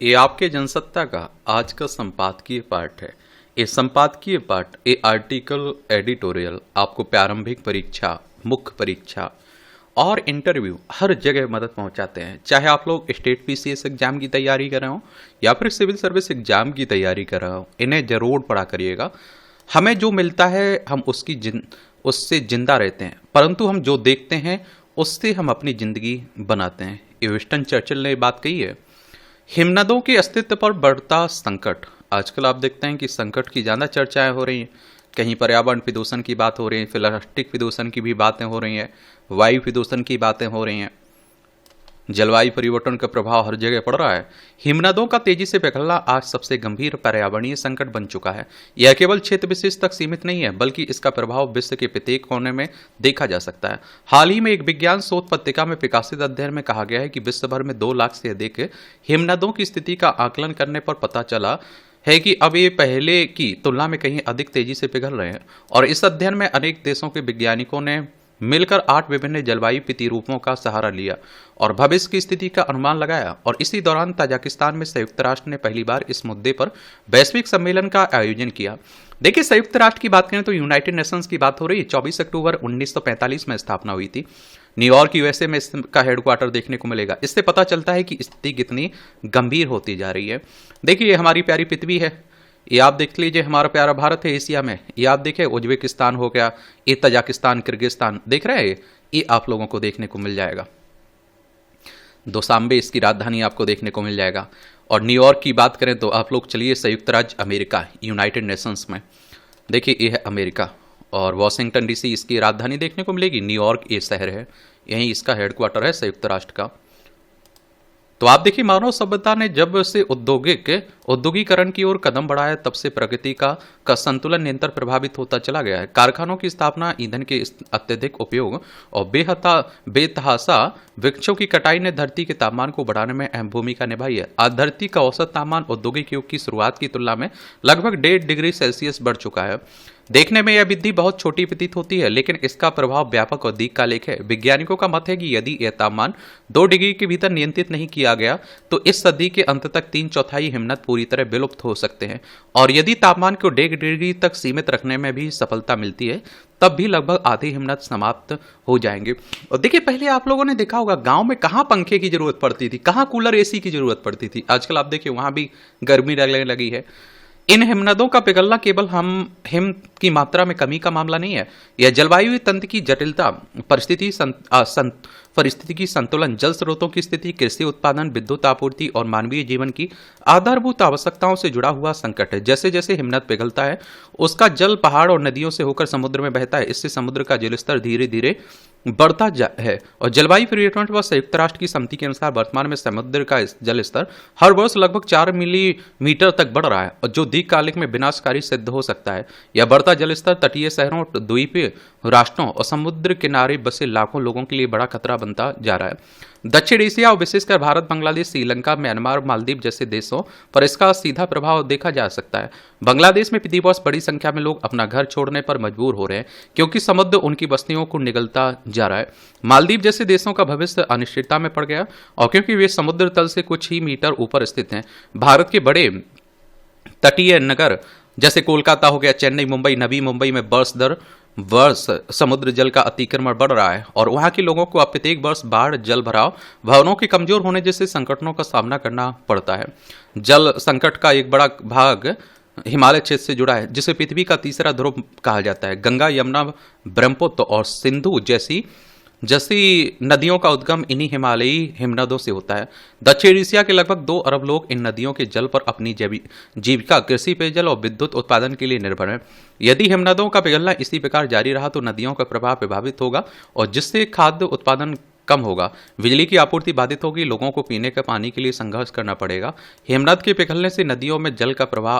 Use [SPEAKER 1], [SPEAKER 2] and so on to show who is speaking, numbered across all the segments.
[SPEAKER 1] ये आपके जनसत्ता का आज का संपादकीय पाठ है। ये संपादकीय पाठ, ये आर्टिकल, एडिटोरियल आपको प्रारंभिक परीक्षा, मुख्य परीक्षा और इंटरव्यू हर जगह मदद पहुंचाते हैं। चाहे आप लोग स्टेट पीसीएस एग्जाम की तैयारी कर रहे हो या फिर सिविल सर्विस एग्जाम की तैयारी कर रहे हो, इन्हें जरूर पढ़ा करिएगा। हमें जो मिलता है हम उससे जिंदा रहते हैं, परंतु हम जो देखते हैं उससे हम अपनी जिंदगी बनाते हैं। ये विंस्टन चर्चिल ने बात कही है। हिमनदों के अस्तित्व पर बढ़ता संकट। आजकल आप देखते हैं कि संकट की ज़्यादा चर्चाएं हो रही हैं। कहीं पर्यावरण प्रदूषण की बात हो रही है, प्लास्टिक प्रदूषण की भी बातें हो रही हैं, वायु प्रदूषण की बातें हो रही हैं, जलवायु परिवर्तन का प्रभाव हर जगह पड़ रहा है। हिमनदों का तेजी से पिघलना आज सबसे गंभीर पर्यावरणीय संकट बन चुका है। यह केवल क्षेत्र विशेष तक सीमित नहीं है, बल्कि इसका प्रभाव विश्व के प्रत्येक कोने में देखा जा सकता है। हाल ही में एक विज्ञान शोध पत्रिका में प्रकाशित अध्ययन में कहा गया है कि विश्व भर में 2 लाख से अधिक हिमनदों की स्थिति का आकलन करने पर पता चला है कि अब ये पहले की तुलना में कहीं अधिक तेजी से पिघल रहे हैं। और इस अध्ययन में अनेक देशों के वैज्ञानिकों ने मिलकर 8 विभिन्न जलवायु प्रतिरूपों का सहारा लिया और भविष्य की स्थिति का अनुमान लगाया। और इसी दौरान ताजिकिस्तान में संयुक्त राष्ट्र ने पहली बार इस मुद्दे पर वैश्विक सम्मेलन का आयोजन किया। देखिए, संयुक्त राष्ट्र की बात करें तो यूनाइटेड नेशंस की बात हो रही है। 24 अक्टूबर 1945 में स्थापना हुई थी। न्यूयॉर्क यूएसए में इसका हेडक्वार्टर देखने को मिलेगा। इससे पता चलता है कि स्थिति कितनी गंभीर होती जा रही है। देखिए, हमारी प्यारी पृथ्वी है, ये आप देख लीजिए। हमारा प्यारा भारत है एशिया में, ये आप देखें उज्बेकिस्तान हो गया, ये तजाकिस्तान, किर्गिस्तान देख रहे हैं, ये आप लोगों को देखने को मिल जाएगा। दोसांबे इसकी राजधानी आपको देखने को मिल जाएगा। और न्यूयॉर्क की बात करें तो आप लोग चलिए संयुक्त राज्य अमेरिका, यूनाइटेड नेशंस में देखिए ये है अमेरिका। और वॉशिंगटन डीसी इसकी राजधानी देखने को मिलेगी। न्यूयॉर्क ये शहर है, यहीं इसका हेडक्वार्टर है संयुक्त राष्ट्र का। तो आप देखिए, मानव सभ्यता ने जब से औद्योगिकरण की ओर कदम बढ़ाया, तब से प्रगति का संतुलन निरंतर प्रभावित होता चला गया है। कारखानों की स्थापना, ईंधन के अत्यधिक उपयोग और बेतहाशा वृक्षों की कटाई ने धरती के तापमान को बढ़ाने में अहम भूमिका निभाई है। आज धरती का औसत तापमान औद्योगिक युग की शुरुआत की तुलना में लगभग 1.5 डिग्री सेल्सियस बढ़ चुका है। देखने में यह वृद्धि बहुत छोटी प्रतीत होती है, लेकिन इसका प्रभाव व्यापक और दीर्घकालिक है। वैज्ञानिकों का मत है कि यदि यह तापमान 2 डिग्री के भीतर नियंत्रित नहीं किया गया तो इस सदी के अंत तक 3/4 हिमनद पूरी तरह विलुप्त हो सकते हैं। और यदि तापमान को 1.5 डिग्री तक सीमित रखने में भी सफलता मिलती है, तब भी लगभग आधे हिमनद समाप्त हो जाएंगे। और देखिए, पहले आप लोगों ने देखा होगा गांव में कहां पंखे की जरूरत पड़ती थी, कहां कूलर एसी की जरूरत पड़ती थी। आजकल आप देखिए वहां भी गर्मी लगने लगी है। इन हिमनदों का पिघलना केवल हिम की मात्रा में कमी का मामला नहीं है, यह जलवायु तंत्र की जटिलता, परिस्थिति की संतुलन, जल स्रोतों की स्थिति, कृषि उत्पादन, विद्युत आपूर्ति और मानवीय जीवन की आधारभूत आवश्यकताओं से जुड़ा हुआ संकट है। जैसे जैसे हिमनद पिघलता है, उसका जल पहाड़ और नदियों से होकर समुद्र में बहता है। इससे समुद्र का जलस्तर धीरे धीरे बढ़ता है। और जलवायु परिवर्तन व संयुक्त राष्ट्र की समिति के अनुसार वर्तमान में समुद्र का जल स्तर हर वर्ष लगभग 4 मिलीमीटर तक बढ़ रहा है, और जो दीर्घकालिक में विनाशकारी सिद्ध हो सकता है। यह बढ़ता जल स्तर तटीय शहरों, द्वीपीय राष्ट्रों और समुद्र किनारे बसे लाखों लोगों के लिए बड़ा खतरा बनता जा रहा है। दक्षिण एशिया और विशेषकर भारत, बांग्लादेश, श्रीलंका, म्यांमार, मालदीव जैसे देशों पर इसका सीधा प्रभाव देखा जा सकता है। बांग्लादेश में प्रतिवर्ष बड़ी संख्या में लोग अपना घर छोड़ने पर मजबूर हो रहे हैं, क्योंकि समुद्र उनकी बस्तियों को निगलता जा रहा है। मालदीव जैसे देशों का भविष्य अनिश्चितता में पड़ गया, और क्योंकि वे समुद्र तल से कुछ ही मीटर ऊपर स्थित हैं। भारत के बड़े तटीय नगर जैसे कोलकाता हो गया, चेन्नई, मुंबई, नवी मुंबई में वर्ष दर वर्ष समुद्र जल का अतिक्रमण बढ़ रहा है, और वहां के लोगों को अब प्रत्येक वर्ष बाढ़, जल भराव, भवनों के कमजोर होने जैसे संकटों का सामना करना पड़ता है। जल संकट का एक बड़ा भाग हिमालय क्षेत्र से जुड़ा है, जिसे पृथ्वी का तीसरा ध्रुव कहा जाता है। गंगा, यमुना, ब्रह्मपुत्र और सिंधु जैसी नदियों का उद्गम इन्हीं हिमालयी हिमनदों से होता है। दक्षिण एशिया के लगभग 2 अरब लोग इन नदियों के जल पर अपनी जीविका, कृषि, पेयजल और विद्युत उत्पादन के लिए निर्भर है। यदि हिमनदों का पिघलना इसी प्रकार जारी रहा तो नदियों का प्रवाह प्रभावित होगा, और जिससे खाद्य उत्पादन कम होगा, बिजली की आपूर्ति बाधित होगी, लोगों को पीने के पानी के लिए संघर्ष करना पड़ेगा। हिमनद के पिघलने से नदियों में जल का प्रवाह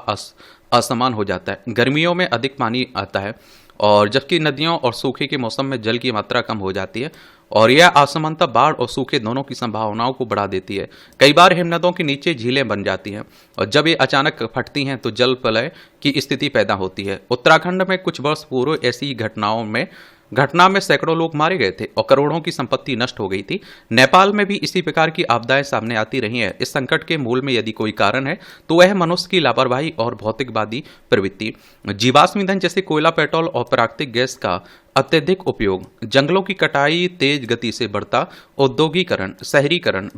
[SPEAKER 1] असमान हो जाता है। गर्मियों में अधिक पानी आता है, और जबकि नदियों और सूखे के मौसम में जल की मात्रा कम हो जाती है, और यह असमानता बाढ़ और सूखे दोनों की संभावनाओं को बढ़ा देती है। कई बार हिमनदों के नीचे झीलें बन जाती हैं, और जब ये अचानक फटती हैं तो जल प्रलय की स्थिति पैदा होती है। उत्तराखंड में कुछ वर्ष पूर्व ऐसी घटनाओं में घटना में सैकड़ों लोग मारे गए थे और करोड़ों की संपत्ति नष्ट हो गई थी। नेपाल में भी इसी प्रकार की आपदाएं सामने आती रही हैं। इस संकट के मूल में यदि कोई कारण है तो वह मनुष्य की लापरवाही और भौतिकवादी प्रवृत्ति। जीवाश्म ईंधन जैसे कोयला, पेट्रोल और प्राकृतिक गैस का अत्यधिक उपयोग, जंगलों की कटाई, तेज गति से बढ़ता औद्योगिकरण, शहरीकरण,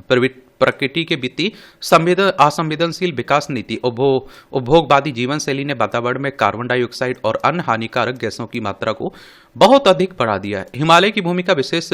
[SPEAKER 1] प्रकृति के बीती असंवेदनशील विकास नीति, उपभोगवादी जीवन शैली ने वातावरण में कार्बन डाइऑक्साइड और अन्य हानिकारक गैसों की मात्रा को बहुत अधिक बढ़ा दिया है। हिमालय की भूमिका विशेष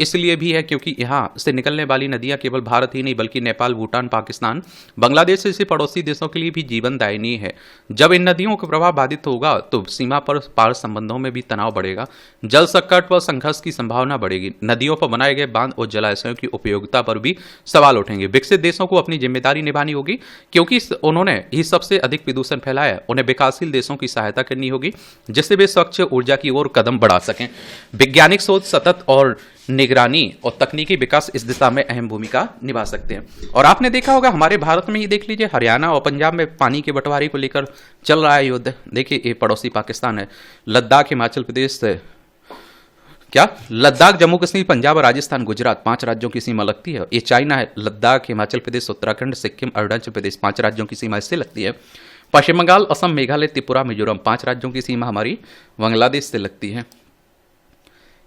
[SPEAKER 1] इसलिए भी है क्योंकि यहाँ से निकलने वाली नदियां केवल भारत ही नहीं बल्कि नेपाल, भूटान, पाकिस्तान, बांग्लादेश जैसे पड़ोसी देशों के लिए भी जीवनदायिनी है। जब इन नदियों का प्रवाह बाधित होगा तो सीमा पर पार संबंधों में भी तनाव बढ़ेगा, जल संकट व संघर्ष की संभावना बढ़ेगी। नदियों पर बनाए गए बांध और जलाशयों की उपयोगिता पर भी सवाल उठेंगे। विकसित देशों को अपनी जिम्मेदारी निभानी होगी क्योंकि उन्होंने ही सबसे अधिक प्रदूषण फैलाया है। उन्हें विकासशील देशों की सहायता करनी होगी जिससे वे स्वच्छ ऊर्जा की ओर कदम बढ़ा सकें। वैज्ञानिक शोध, सतत और निगरानी और तकनीकी विकास इस दिशा में अहम भूमिका निभा सकते हैं। और आपने देखा होगा हमारे भारत में ही देख लीजिए, हरियाणा और पंजाब में पानी के बंटवारे को लेकर चल रहा है युद्ध। देखिए ये पड़ोसी पाकिस्तान है, लद्दाख, हिमाचल प्रदेश, लद्दाख, जम्मू कश्मीर, पंजाब और राजस्थान, गुजरात 5 राज्यों की सीमा लगती है। ये चाइना है, लद्दाख, हिमाचल प्रदेश, उत्तराखंड, सिक्किम, अरुणाचल प्रदेश 5 राज्यों की सीमा इससे लगती है। पश्चिम बंगाल, असम, मेघालय, त्रिपुरा, मिजोरम 5 राज्यों की सीमा हमारी बांग्लादेश से लगती है।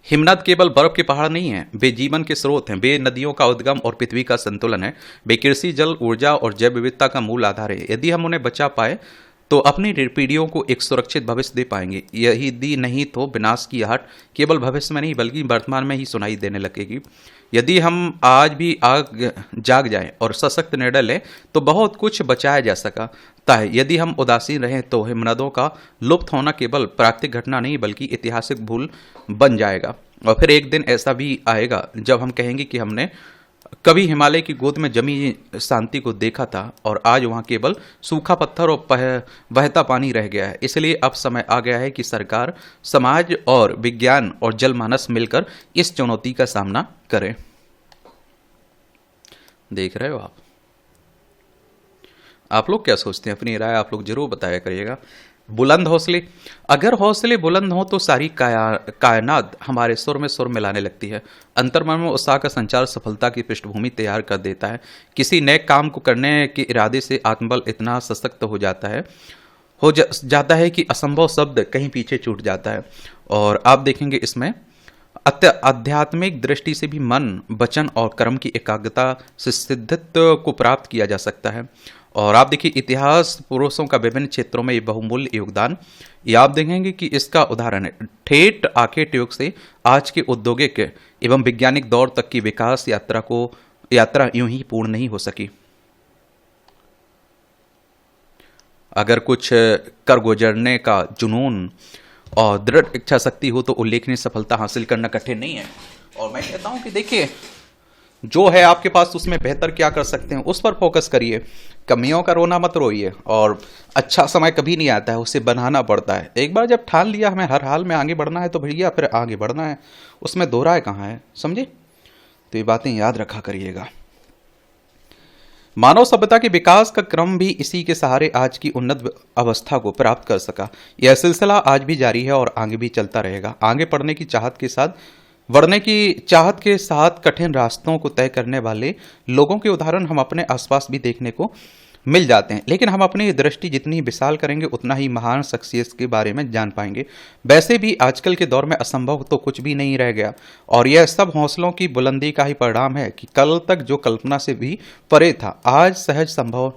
[SPEAKER 1] हिमनद केवल बर्फ के पहाड़ नहीं हैं, वे जीवन के स्रोत हैं। वे नदियों का उद्गम और पृथ्वी का संतुलन है। वे कृषि, जल, ऊर्जा और जैव विविधता का मूल आधार है। यदि हम उन्हें बचा पाए तो अपनी पीढ़ियों को एक सुरक्षित भविष्य दे पाएंगे। यदि नहीं तो विनाश की आहट केवल भविष्य में नहीं बल्कि वर्तमान में ही सुनाई देने लगेगी। यदि हम आज भी जाग जाएं और सशक्त निर्णय लें तो बहुत कुछ बचाया जा सकता है। यदि हम उदासीन रहें तो हिमनदों का लुप्त होना केवल प्राकृतिक घटना नहीं बल्कि ऐतिहासिक भूल बन जाएगा। और फिर एक दिन ऐसा भी आएगा जब हम कहेंगे कि हमने कभी हिमालय की गोद में जमी शांति को देखा था और आज वहां केवल सूखा पत्थर और बहता पानी रह गया है। इसलिए अब समय आ गया है कि सरकार, समाज और विज्ञान और जनमानस मिलकर इस चुनौती का सामना करें। देख रहे हो आप लोग क्या सोचते हैं? अपनी राय आप लोग जरूर बताया करिएगा। बुलंद हौसले, अगर हौसले बुलंद हो तो सारी कायनात हमारे सुर में सुर मिलाने लगती है। अंतर्मन में उत्साह का संचार सफलता की पृष्ठभूमि तैयार कर देता है। किसी नए काम को करने के इरादे से आत्मबल इतना सशक्त हो जाता है कि असंभव शब्द कहीं पीछे छूट जाता है। और आप देखेंगे इसमें आध्यात्मिक दृष्टि से भी मन, वचन और कर्म की एकाग्रता से सिद्धित्व को प्राप्त किया जा सकता है। और आप देखिए इतिहास पुरुषों का विभिन्न क्षेत्रों में ये बहुमूल्य योगदान, ये आप देखेंगे कि इसका उदाहरण है। ठेठ आखेट युग से आज के औद्योगिक एवं वैज्ञानिक दौर तक की विकास यात्रा यूं ही पूर्ण नहीं हो सकी। अगर कुछ कर गुजरने का जुनून और दृढ़ इच्छा शक्ति हो तो उल्लेखनीय सफलता हासिल करना कठिन नहीं है। और मैं कहता हूं कि देखिए जो है आपके पास उसमें बेहतर क्या कर सकते हैं उस पर फोकस करिए। कमियों का रोना मत रोइए। और अच्छा समय कभी नहीं आता है, उसे बनाना पड़ता है। एक बार जब ठान लिया हमें हर हाल में आगे बढ़ना है तो भैया फिर आगे बढ़ना है, उसमें दो राय कहाँ है, समझे? तो ये बातें याद रखा करिएगा। मानव सभ्यता के विकास का क्रम भी इसी के सहारे आज की उन्नत अवस्था को प्राप्त कर सका। यह सिलसिला आज भी जारी है और आगे भी चलता रहेगा। आगे बढ़ने की चाहत के साथ कठिन रास्तों को तय करने वाले लोगों के उदाहरण हम अपने आसपास भी देखने को मिल जाते हैं। लेकिन हम अपनी दृष्टि जितनी विशाल करेंगे उतना ही महान शख्सियत के बारे में जान पाएंगे। वैसे भी आजकल के दौर में असंभव तो कुछ भी नहीं रह गया और यह सब हौसलों की बुलंदी का ही परिणाम है कि कल तक जो कल्पना से भी परे था आज सहज संभव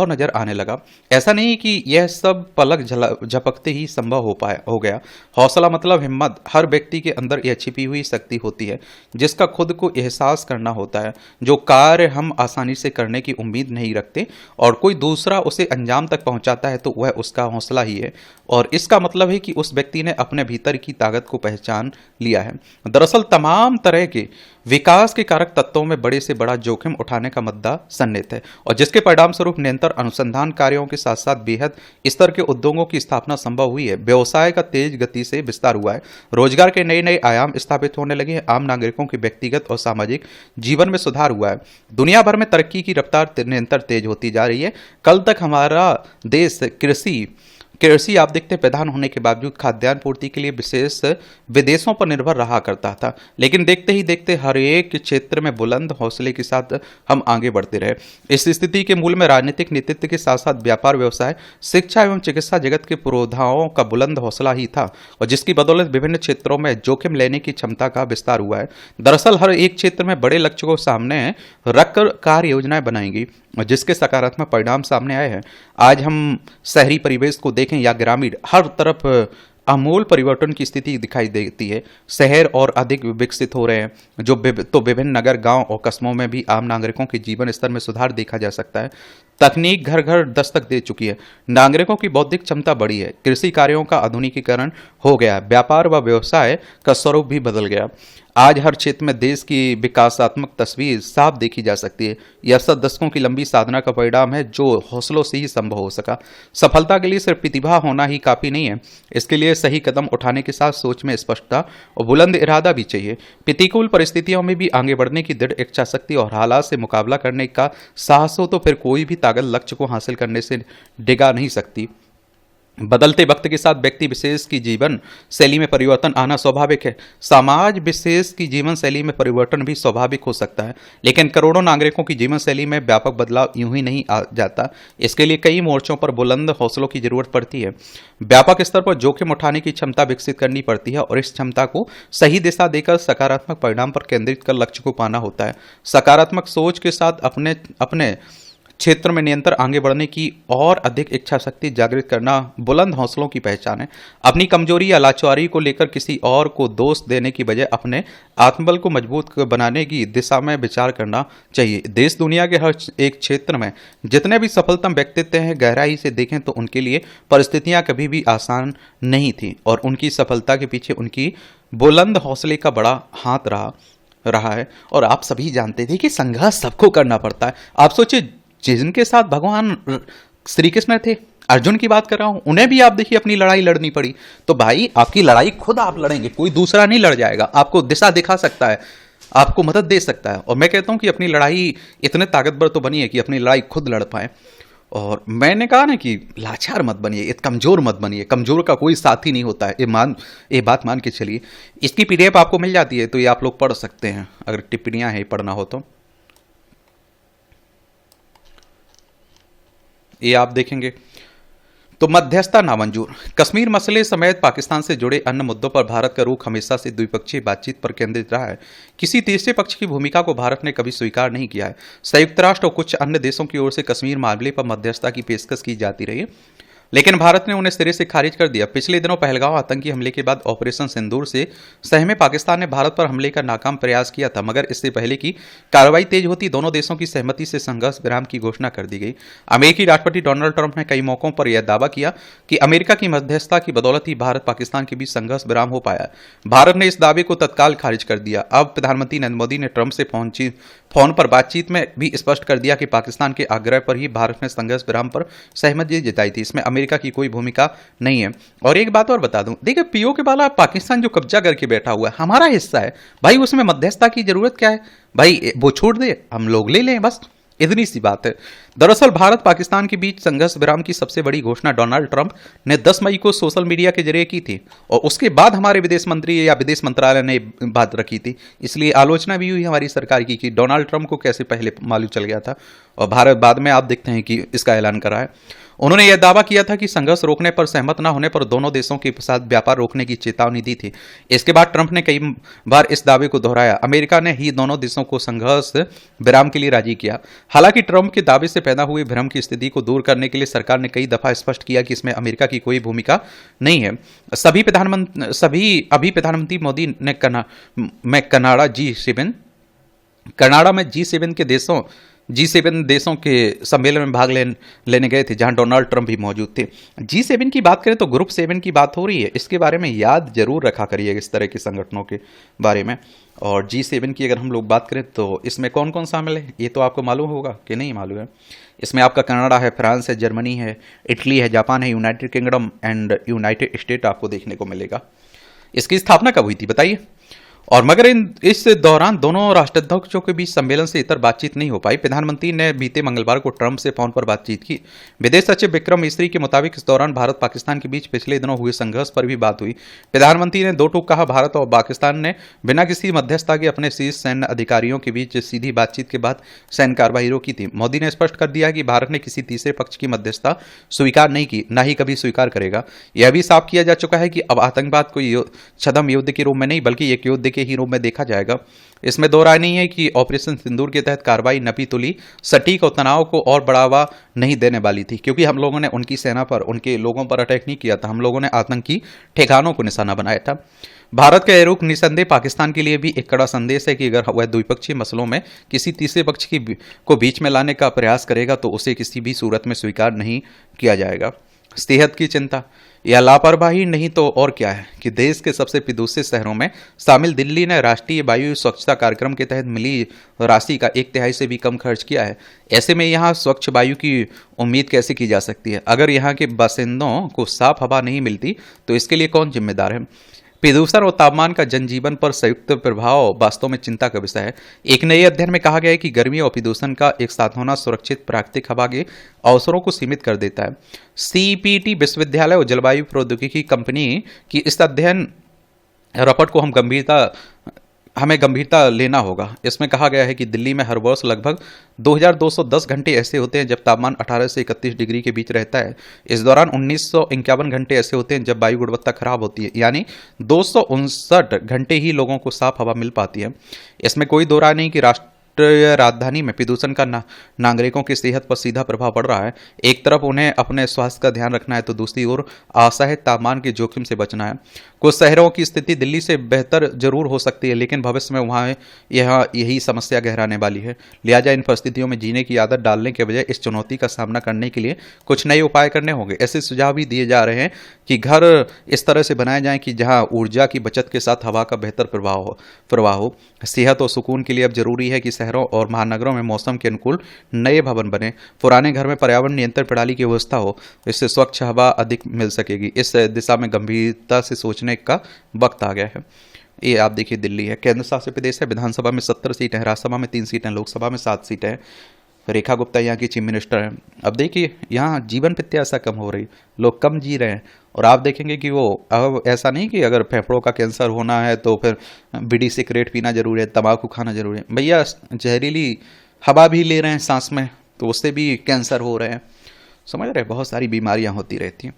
[SPEAKER 1] नजर आने लगा। ऐसा नहीं कि यह सब पलक झपकते ही संभव हो गया। हौसला मतलब हिम्मत। हर व्यक्ति के अंदर यह छिपी हुई शक्ति होती है जिसका खुद को एहसास करना होता है। जो कार्य हम आसानी से करने की उम्मीद नहीं रखते और कोई दूसरा उसे अंजाम तक पहुंचाता है तो वह उसका हौसला ही है। और इसका मतलब है कि उस व्यक्ति ने अपने भीतर की ताकत को पहचान लिया है। दरअसल तमाम तरह के विकास के कारक तत्वों में बड़े से बड़ा जोखिम उठाने का मुद्दा सन्निहित है और जिसके परिणाम स्वरूप निरंतर अनुसंधान कार्यों के साथ साथ बेहद स्तर के उद्योगों की स्थापना संभव हुई है। व्यवसाय का तेज गति से विस्तार हुआ है। रोजगार के नए नए आयाम स्थापित होने लगे हैं। आम नागरिकों के व्यक्तिगत और सामाजिक जीवन में सुधार हुआ है। दुनिया भर में तरक्की की रफ्तार निरंतर तेज होती जा रही है। कल तक हमारा देश कृषि कृषि आप देखते हैं प्रधान होने के बावजूद खाद्यान्न पूर्ति के लिए विशेष विदेशों पर निर्भर रहा करता था, लेकिन देखते ही देखते हर एक क्षेत्र में बुलंद हौसले के साथ हम आगे बढ़ते रहे। इस स्थिति के मूल में राजनीतिक नेतृत्व के साथ साथ व्यापार, व्यवसाय, शिक्षा एवं चिकित्सा जगत के पुरोधाओं का बुलंद हौसला ही था, और जिसकी बदौलत विभिन्न क्षेत्रों में जोखिम लेने की क्षमता का विस्तार हुआ है। दरअसल हर एक क्षेत्र में बड़े लक्ष्य को सामने रखकर कार्य योजनाएं बनाएंगी, जिसके सकारात्मक परिणाम सामने आए हैं। आज हम शहरी परिवेश को देखें या ग्रामीण, हर तरफ आमूल परिवर्तन की स्थिति दिखाई देती है। शहर और अधिक विकसित हो रहे हैं, तो विभिन्न नगर, गांव और कस्बों में भी आम नागरिकों के जीवन स्तर में सुधार देखा जा सकता है। तकनीक घर घर दस्तक दे चुकी है, नागरिकों की बौद्धिक क्षमता बढ़ी है, कृषि कार्यों का आधुनिकीकरण हो गया, व्यापार व व्यवसाय का स्वरूप भी बदल गया। आज हर क्षेत्र में देश की विकासात्मक तस्वीर साफ देखी जा सकती है। यह सब दशकों की लंबी साधना का परिणाम है, जो हौसलों से ही संभव हो सका। सफलता के लिए सिर्फ प्रतिभा होना ही काफी नहीं है, इसके लिए सही कदम उठाने के साथ सोच में स्पष्टता और बुलंद इरादा भी चाहिए। प्रतिकूल परिस्थितियों में भी आगे बढ़ने की दृढ़ इच्छा शक्ति और हालात से मुकाबला करने का साहस हो तो फिर कोई भी ताकत लक्ष्य को हासिल करने से डिगा नहीं सकती। बदलते वक्त के साथ व्यक्ति विशेष की जीवन शैली में परिवर्तन आना स्वाभाविक है। समाज विशेष की जीवन शैली में परिवर्तन भी स्वाभाविक हो सकता है, लेकिन करोड़ों नागरिकों की जीवन शैली में व्यापक बदलाव यूं ही नहीं आ जाता। इसके लिए कई मोर्चों पर बुलंद हौसलों की जरूरत पड़ती है। व्यापक स्तर पर जोखिम उठाने की क्षमता विकसित करनी पड़ती है, और इस क्षमता को सही दिशा देकर सकारात्मक परिणाम पर केंद्रित कर लक्ष्य को पाना होता है। सकारात्मक सोच के साथ अपने क्षेत्र में निरंतर आगे बढ़ने की और अधिक इच्छा शक्ति जागृत करना बुलंद हौसलों की पहचान है। अपनी कमजोरी या लाचारी को लेकर किसी और को दोष देने की बजाय अपने आत्मबल को मजबूत बनाने की दिशा में विचार करना चाहिए। देश दुनिया के हर एक क्षेत्र में जितने भी सफलतम व्यक्तित्व हैं, गहराई से देखें तो उनके लिए परिस्थितियां कभी भी आसान नहीं थी, और उनकी सफलता के पीछे उनकी बुलंद हौसले का बड़ा हाथ रहा है। और आप सभी जानते थे कि संघर्ष सबको करना पड़ता है। आप सोचिए, जिनके साथ भगवान श्री कृष्ण थे, अर्जुन की बात कर रहा हूं, उन्हें भी आप देखिए अपनी लड़ाई लड़नी पड़ी। तो भाई आपकी लड़ाई खुद आप लड़ेंगे, कोई दूसरा नहीं लड़ जाएगा। आपको दिशा दिखा सकता है, आपको मदद दे सकता है। और मैं कहता हूं कि अपनी लड़ाई इतने ताकतवर तो बनिए कि अपनी लड़ाई खुद लड़ पाए। और मैंने कहा ना कि लाचार मत बनिए, कमजोर मत बनिए। कमजोर का कोई साथी नहीं होता है, ये बात मान के चलिए। इसकी PDF आपको मिल जाती है, तो ये आप लोग पढ़ सकते हैं अगर टिप्पणियां हैं पढ़ना हो तो। ये आप देखेंगे। तो मध्यस्थता नामंजूर। कश्मीर मसले समेत पाकिस्तान से जुड़े अन्य मुद्दों पर भारत का रुख हमेशा से द्विपक्षीय बातचीत पर केंद्रित रहा है। किसी तीसरे पक्ष की भूमिका को भारत ने कभी स्वीकार नहीं किया है। संयुक्त राष्ट्र और कुछ अन्य देशों की ओर से कश्मीर मामले पर मध्यस्थता की पेशकश की जाती रही है, लेकिन भारत ने उन्हें सिरे से खारिज कर दिया। पिछले दिनों पहलगांव आतंकी हमले के बाद ऑपरेशन सिंदूर से सहमे पाकिस्तान ने भारत पर हमले का नाकाम प्रयास किया था, मगर इससे पहले की कार्रवाई तेज होती दोनों देशों की सहमति से संघर्ष विराम की घोषणा कर दी गई। अमेरिकी राष्ट्रपति डोनाल्ड ट्रंप ने कई मौकों पर यह दावा किया कि अमेरिका की मध्यस्थता की बदौलत ही भारत पाकिस्तान के बीच संघर्ष विराम हो पाया। भारत ने इस दावे को तत्काल खारिज कर दिया। अब प्रधानमंत्री नरेंद्र मोदी ने ट्रंप से फोन पर बातचीत में भी स्पष्ट कर दिया कि पाकिस्तान के आग्रह पर ही भारत ने संघर्ष विराम पर सहमति जताई थी। इसमें अमेरिका की कोई भूमिका नहीं है। और एक बात और बता दूं, देखिए पीओ के बाला पाकिस्तान जो कब्जा करके बैठा हुआ है हमारा हिस्सा है भाई, उसमें मध्यस्थता की जरूरत क्या है भाई? वो छोड़ दे, हम लोग ले लें, बस इतनी सी बात है। दरअसल भारत पाकिस्तान के बीच संघर्ष विराम की सबसे बड़ी घोषणा डोनाल्ड ट्रंप ने 10 मई को सोशल मीडिया के जरिए की थी, और उसके बाद हमारे विदेश मंत्री या विदेश मंत्रालय ने बात रखी थी। इसलिए आलोचना भी हुई हमारी सरकार की कि डोनाल्ड ट्रंप को कैसे पहले मालूम चल गया था, और भारत बाद में आप देखते हैं कि इसका ऐलान करा है। उन्होंने यह दावा किया था कि संघर्ष रोकने पर सहमत न होने पर दोनों देशों के साथ व्यापार रोकने की चेतावनी दी थी। इसके बाद ट्रंप ने कई बार इस दावे को दोहराया। अमेरिका ने ही दोनों देशों को संघर्ष विराम के लिए राजी किया। हालांकि ट्रंप के दावे से पैदा हुए भ्रम की स्थिति को दूर करने के लिए सरकार ने कई दफा स्पष्ट किया कि इसमें अमेरिका की कोई भूमिका नहीं है। अभी प्रधानमंत्री मोदी ने कनाडा में G7 देशों के सम्मेलन में भाग लेने गए थे, जहां डोनाल्ड ट्रंप भी मौजूद थे। G7 की बात करें तो ग्रुप 7 की बात हो रही है, इसके बारे में याद जरूर रखा करिए इस तरह के संगठनों के बारे में। और G7 की अगर हम लोग बात करें तो इसमें कौन कौन शामिल है ये तो आपको मालूम होगा कि नहीं मालूम है। इसमें आपका कनाडा है, फ्रांस है, जर्मनी है, इटली है, जापान है, United kingdom and United state आपको देखने को मिलेगा। इसकी स्थापना कब हुई थी बताइए? और मगर इस दौरान दोनों राष्ट्राध्यक्षों के बीच सम्मेलन से इतर बातचीत नहीं हो पाई। प्रधानमंत्री ने बीते मंगलवार को ट्रंप से फोन पर बातचीत की। विदेश सचिव विक्रम मिस्री के मुताबिक इस दौरान भारत पाकिस्तान के बीच पिछले दिनों हुए संघर्ष पर भी बात हुई। प्रधानमंत्री ने दो टूक कहा, भारत और पाकिस्तान ने बिना किसी मध्यस्थता के अपने शीर्ष सैन्य अधिकारियों के बीच सीधी बातचीत के बाद सैन्य कार्रवाई रोकी थी। मोदी ने स्पष्ट कर दिया कि भारत ने किसी तीसरे पक्ष की मध्यस्थता स्वीकार नहीं की, न ही कभी स्वीकार करेगा। यह भी साफ किया जा चुका है कि अब आतंकवाद को छद्म युद्ध के रूप में नहीं बल्कि एक युद्ध के ही रूप में देखा जाएगा। इसमें दो राय नहीं है कि ऑपरेशन सिंदूर के तहत कार्रवाई नपी तुली, सटीक और तनाव को और बढ़ावा नहीं देने वाली थी, क्योंकि हम लोगों ने उनकी सेना पर, उनके लोगों पर अटैक नहीं किया था। हम लोगों ने आतंकी ठिकानों को निशाना बनाया था। भारत का यह रुख निसंदेह पाकिस्तान के लिए भी एक कड़ा संदेश है कि अगर वह द्विपक्षीय मसलों में किसी तीसरे पक्ष को बीच में लाने का प्रयास करेगा तो उसे किसी भी सूरत में स्वीकार नहीं किया जाएगा। सेहत की चिंता या लापरवाही नहीं तो और क्या है कि देश के सबसे प्रदूषित शहरों में शामिल दिल्ली ने राष्ट्रीय वायु स्वच्छता कार्यक्रम के तहत मिली राशि का 1/3 से भी कम खर्च किया है। ऐसे में यहाँ स्वच्छ वायु की उम्मीद कैसे की जा सकती है? अगर यहाँ के बासिंदों को साफ हवा नहीं मिलती तो इसके लिए कौन जिम्मेदार है? प्रदूषण और तापमान का जनजीवन पर संयुक्त प्रभाव वास्तव में चिंता का विषय है। एक नए अध्ययन में कहा गया है कि गर्मी और प्रदूषण का एक साथ होना सुरक्षित प्राकृतिक हवा के अवसरों को सीमित कर देता है। सीपीटी विश्वविद्यालय और जलवायु प्रौद्योगिकी कंपनी की इस अध्ययन रिपोर्ट को हमें गंभीरता लेना होगा। इसमें कहा गया है कि दिल्ली में हर वर्ष लगभग 2210 घंटे ऐसे होते हैं जब तापमान 18 से 31 डिग्री के बीच रहता है। इस दौरान 1951 घंटे ऐसे होते हैं जब वायु गुणवत्ता खराब होती है, यानी 259 घंटे ही लोगों को साफ हवा मिल पाती है। इसमें कोई दो राय नहीं कि राष्ट्रीय राजधानी में प्रदूषण का नागरिकों की सेहत पर सीधा प्रभाव पड़ रहा है। एक तरफ उन्हें अपने स्वास्थ्य का ध्यान रखना है तो दूसरी ओर असह्य तापमान के जोखिम से बचना है। कुछ शहरों की स्थिति दिल्ली से बेहतर जरूर हो सकती है, लेकिन भविष्य में वहाँ यही समस्या गहराने वाली है। लिहाजा इन परिस्थितियों में जीने की आदत डालने के बजाय इस चुनौती का सामना करने के लिए कुछ नए उपाय करने होंगे। ऐसे सुझाव भी दिए जा रहे हैं कि घर इस तरह से बनाए जाएं कि जहां ऊर्जा की बचत के साथ हवा का बेहतर प्रवाह हो। सेहत और सुकून के लिए अब जरूरी है कि शहरों और महानगरों में मौसम के अनुकूल नए भवन बने। पुराने घर में पर्यावरण नियंत्रण प्रणाली की व्यवस्था हो, इससे स्वच्छ हवा अधिक मिल सकेगी। इस दिशा में गंभीरता से सोचने का वक्त आ गया है। ये आप देखिए, दिल्ली है, केंद्र शासित प्रदेश है। विधानसभा में 70 सीटें हैं, राज्यसभा में 3 सीटें, लोकसभा में 7 सीटें हैं। रेखा गुप्ता यहाँ की चीफ मिनिस्टर हैं। अब देखिए, यहाँ जीवन प्रत्याशा कम हो रही, लोग कम जी रहे हैं। और आप देखेंगे कि वो अब ऐसा नहीं कि अगर फेफड़ों का कैंसर होना है तो फिर बीड़ी सिगरेट पीना जरूरी है, तंबाकू खाना जरूरी है। भैया, जहरीली हवा भी ले रहे हैं सांस में तो उससे भी कैंसर हो रहे हैं। समझ रहे, बहुत सारी बीमारियां होती रहती हैं।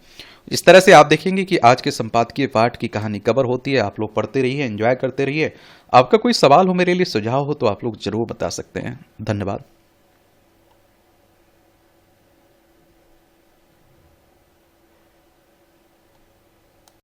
[SPEAKER 1] इस तरह से आप देखेंगे कि आज के संपादकीय पाठ की कहानी कवर होती है। आप लोग पढ़ते रहिए, एंजॉय करते रहिए। आपका कोई सवाल हो, मेरे लिए सुझाव हो तो आप लोग जरूर बता सकते हैं। धन्यवाद।